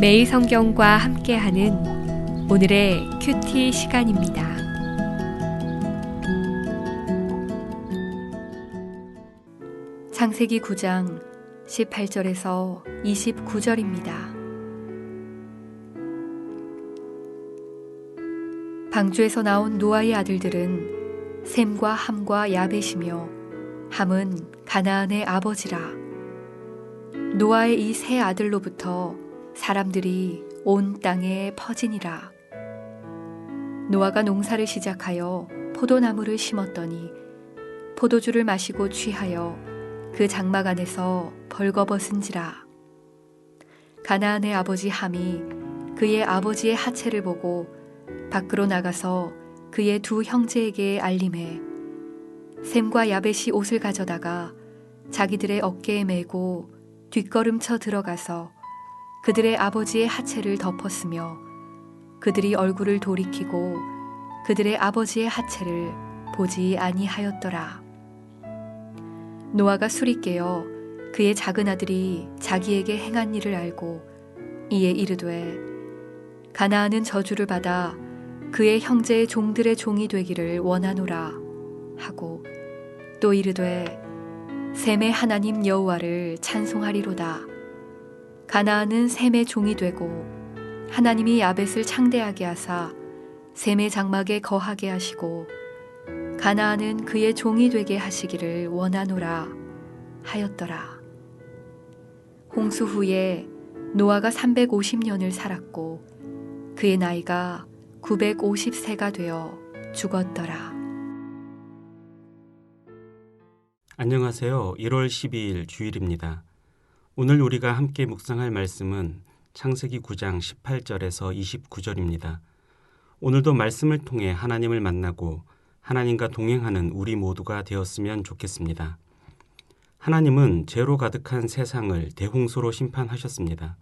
매일 성경과 함께하는 오늘의 큐티 시간입니다. 창세기 9장 18절에서 29절입니다. 방주에서 나온 노아의 아들들은 셈과 함과 야벳이며 함은 가나안의 아버지라. 노아의 이 세 아들로부터 사람들이 온 땅에 퍼지니라. 노아가 농사를 시작하여 포도나무를 심었더니 포도주를 마시고 취하여 그 장막 안에서 벌거벗은지라. 가나안의 아버지 함이 그의 아버지의 하체를 보고 밖으로 나가서 그의 두 형제에게 알림해 셈과 야벳이 옷을 가져다가 자기들의 어깨에 메고 뒷걸음쳐 들어가서 그들의 아버지의 하체를 덮었으며 그들이 얼굴을 돌이키고 그들의 아버지의 하체를 보지 아니하였더라. 노아가 술이 깨어 그의 작은 아들이 자기에게 행한 일을 알고 이에 이르되 가나안은 저주를 받아 그의 형제의 종들의 종이 되기를 원하노라 하고 또 이르되 셈의 하나님 여호와를 찬송하리로다. 가나안은 셈의 종이 되고 하나님이 야벳을 창대하게 하사 셈의 장막에 거하게 하시고 가나안은 그의 종이 되게 하시기를 원하노라 하였더라. 홍수 후에 노아가 350년을 살았고 그의 나이가 950세가 되어 죽었더라. 안녕하세요. 1월 12일 주일입니다. 오늘 우리가 함께 묵상할 말씀은 창세기 9장 18절에서 29절입니다. 오늘도 말씀을 통해 하나님을 만나고 하나님과 동행하는 우리 모두가 되었으면 좋겠습니다. 하나님은 죄로 가득한 세상을 대홍수로 심판하셨습니다.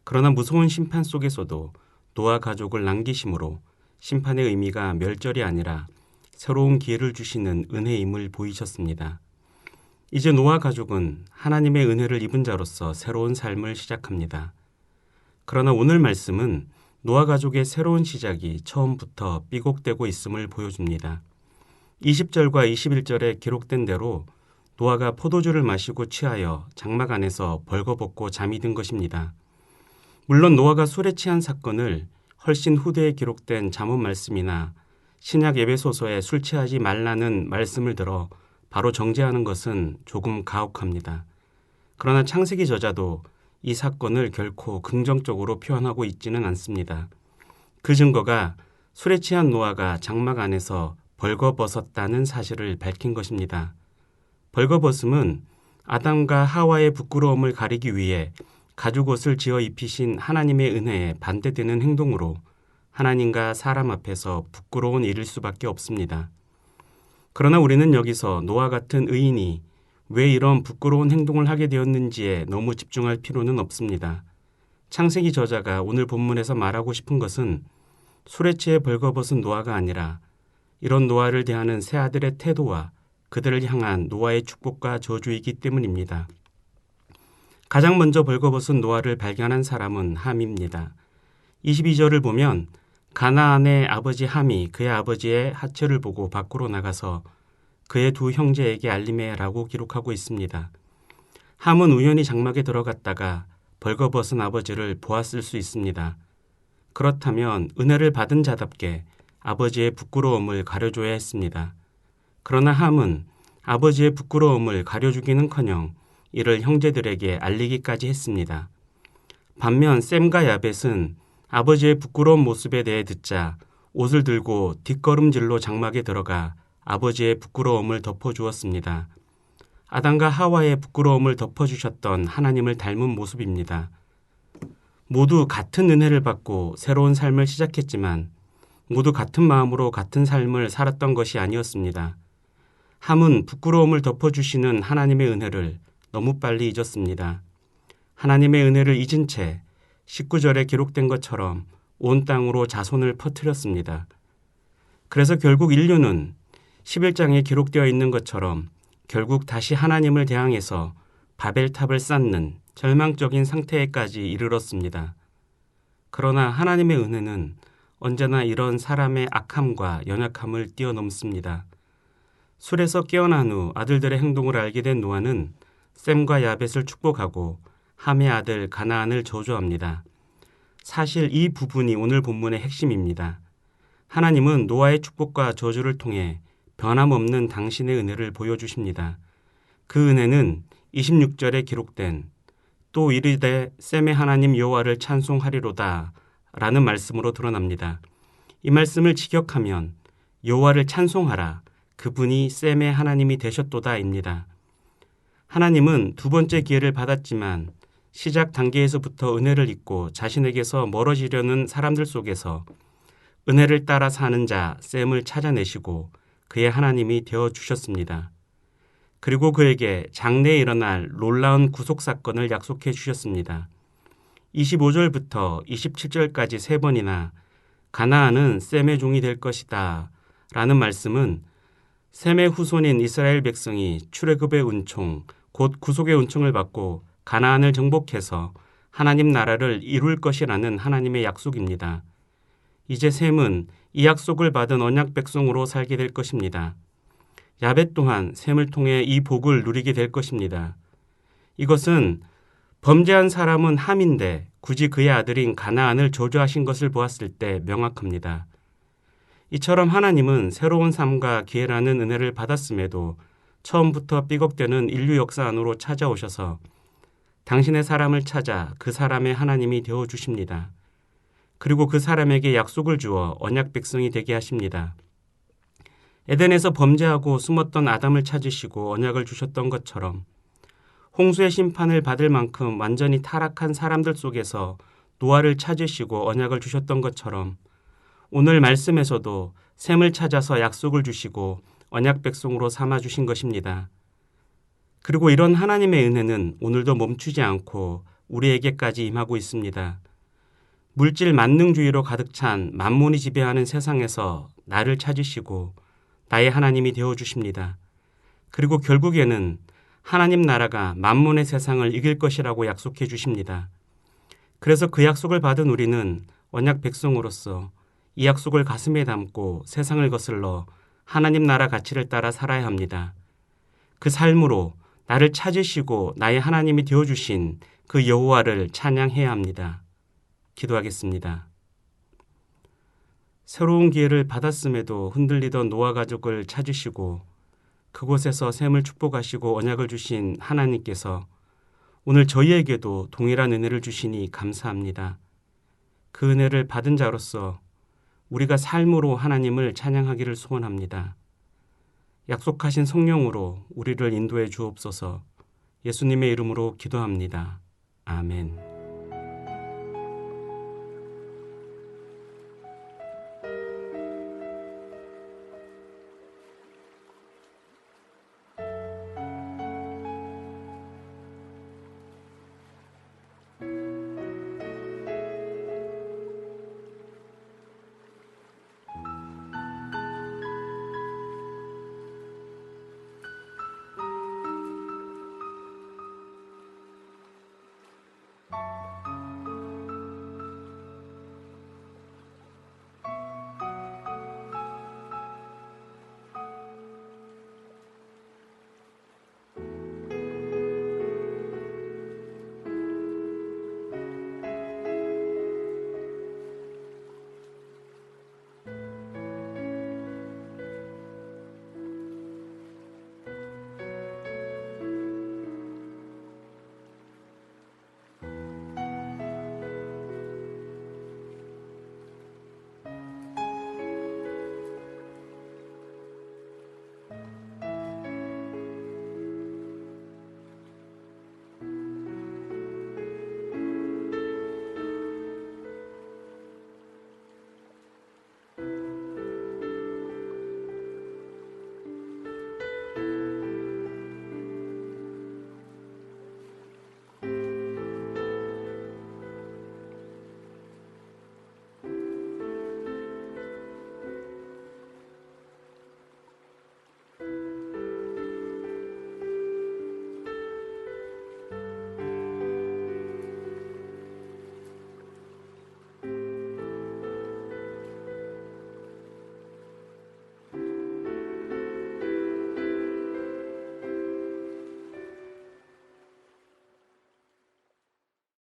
그러나 무서운 심판 속에서도 노아 가족을 남기심으로 심판의 의미가 멸절이 아니라 새로운 기회를 주시는 은혜임을 보이셨습니다. 이제 노아 가족은 하나님의 은혜를 입은 자로서 새로운 삶을 시작합니다. 그러나 오늘 말씀은 노아 가족의 새로운 시작이 처음부터 삐걱대고 있음을 보여줍니다. 20절과 21절에 기록된 대로 노아가 포도주를 마시고 취하여 장막 안에서 벌거벗고 잠이 든 것입니다. 물론 노아가 술에 취한 사건을 훨씬 후대에 기록된 잠언 말씀이나 신약 예배소서에 술 취하지 말라는 말씀을 들어 바로 정죄하는 것은 조금 가혹합니다. 그러나 창세기 저자도 이 사건을 결코 긍정적으로 표현하고 있지는 않습니다. 그 증거가 술에 취한 노아가 장막 안에서 벌거벗었다는 사실을 밝힌 것입니다. 벌거벗음은 아담과 하와의 부끄러움을 가리기 위해 가죽옷을 지어 입히신 하나님의 은혜에 반대되는 행동으로 하나님과 사람 앞에서 부끄러운 일일 수밖에 없습니다. 그러나 우리는 여기서 노아 같은 의인이 왜 이런 부끄러운 행동을 하게 되었는지에 너무 집중할 필요는 없습니다. 창세기 저자가 오늘 본문에서 말하고 싶은 것은 술에 취해 벌거벗은 노아가 아니라 이런 노아를 대하는 세 아들의 태도와 그들을 향한 노아의 축복과 저주이기 때문입니다. 가장 먼저 벌거벗은 노아를 발견한 사람은 함입니다. 22절을 보면 가나안의 아버지 함이 그의 아버지의 하체를 보고 밖으로 나가서 그의 두 형제에게 알림해라고 기록하고 있습니다. 함은 우연히 장막에 들어갔다가 벌거벗은 아버지를 보았을 수 있습니다. 그렇다면 은혜를 받은 자답게 아버지의 부끄러움을 가려줘야 했습니다. 그러나 함은 아버지의 부끄러움을 가려주기는커녕 이를 형제들에게 알리기까지 했습니다. 반면 셈과 야벳은 아버지의 부끄러운 모습에 대해 듣자 옷을 들고 뒷걸음질로 장막에 들어가 아버지의 부끄러움을 덮어주었습니다. 아담과 하와의 부끄러움을 덮어주셨던 하나님을 닮은 모습입니다. 모두 같은 은혜를 받고 새로운 삶을 시작했지만 모두 같은 마음으로 같은 삶을 살았던 것이 아니었습니다. 함은 부끄러움을 덮어주시는 하나님의 은혜를 너무 빨리 잊었습니다. 하나님의 은혜를 잊은 채 19절에 기록된 것처럼 온 땅으로 자손을 퍼뜨렸습니다. 그래서 결국 인류는 11장에 기록되어 있는 것처럼 결국 다시 하나님을 대항해서 바벨탑을 쌓는 절망적인 상태에까지 이르렀습니다. 그러나 하나님의 은혜는 언제나 이런 사람의 악함과 연약함을 뛰어넘습니다. 술에서 깨어난 후 아들들의 행동을 알게 된 노아는 셈과 야벳을 축복하고 함의 아들 가나안을 저주합니다. 사실 이 부분이 오늘 본문의 핵심입니다. 하나님은 노아의 축복과 저주를 통해 변함없는 당신의 은혜를 보여주십니다. 그 은혜는 26절에 기록된 또 이르되 셈의 하나님 여호와를 찬송하리로다 라는 말씀으로 드러납니다. 이 말씀을 직역하면 여호와를 찬송하라, 그분이 셈의 하나님이 되셨도다입니다. 하나님은 두 번째 기회를 받았지만 시작 단계에서부터 은혜를 잊고 자신에게서 멀어지려는 사람들 속에서 은혜를 따라 사는 자 셈을 찾아내시고 그의 하나님이 되어주셨습니다. 그리고 그에게 장래에 일어날 놀라운 구속사건을 약속해 주셨습니다. 25절부터 27절까지 세 번이나 가나안은 셈의 종이 될 것이다 라는 말씀은 셈의 후손인 이스라엘 백성이 출애굽의 은총, 곧 구속의 은총을 받고 가나안을 정복해서 하나님 나라를 이룰 것이라는 하나님의 약속입니다. 이제 셈은 이 약속을 받은 언약 백성으로 살게 될 것입니다. 야벳 또한 셈을 통해 이 복을 누리게 될 것입니다. 이것은 범죄한 사람은 함인데 굳이 그의 아들인 가나안을 저주하신 것을 보았을 때 명확합니다. 이처럼 하나님은 새로운 삶과 기회라는 은혜를 받았음에도 처음부터 삐걱대는 인류 역사 안으로 찾아오셔서 당신의 사람을 찾아 그 사람의 하나님이 되어주십니다. 그리고 그 사람에게 약속을 주어 언약 백성이 되게 하십니다. 에덴에서 범죄하고 숨었던 아담을 찾으시고 언약을 주셨던 것처럼 홍수의 심판을 받을 만큼 완전히 타락한 사람들 속에서 노아를 찾으시고 언약을 주셨던 것처럼 오늘 말씀에서도 셈을 찾아서 약속을 주시고 언약 백성으로 삼아 주신 것입니다. 그리고 이런 하나님의 은혜는 오늘도 멈추지 않고 우리에게까지 임하고 있습니다. 물질 만능주의로 가득 찬 만몬이 지배하는 세상에서 나를 찾으시고 나의 하나님이 되어주십니다. 그리고 결국에는 하나님 나라가 만몬의 세상을 이길 것이라고 약속해 주십니다. 그래서 그 약속을 받은 우리는 언약 백성으로서 이 약속을 가슴에 담고 세상을 거슬러 하나님 나라 가치를 따라 살아야 합니다. 그 삶으로 나를 찾으시고 나의 하나님이 되어주신 그 여호와를 찬양해야 합니다. 기도하겠습니다. 새로운 기회를 받았음에도 흔들리던 노아 가족을 찾으시고 그곳에서 셈을 축복하시고 언약을 주신 하나님께서 오늘 저희에게도 동일한 은혜를 주시니 감사합니다. 그 은혜를 받은 자로서 우리가 삶으로 하나님을 찬양하기를 소원합니다. 약속하신 성령으로 우리를 인도해 주옵소서. 예수님의 이름으로 기도합니다. 아멘.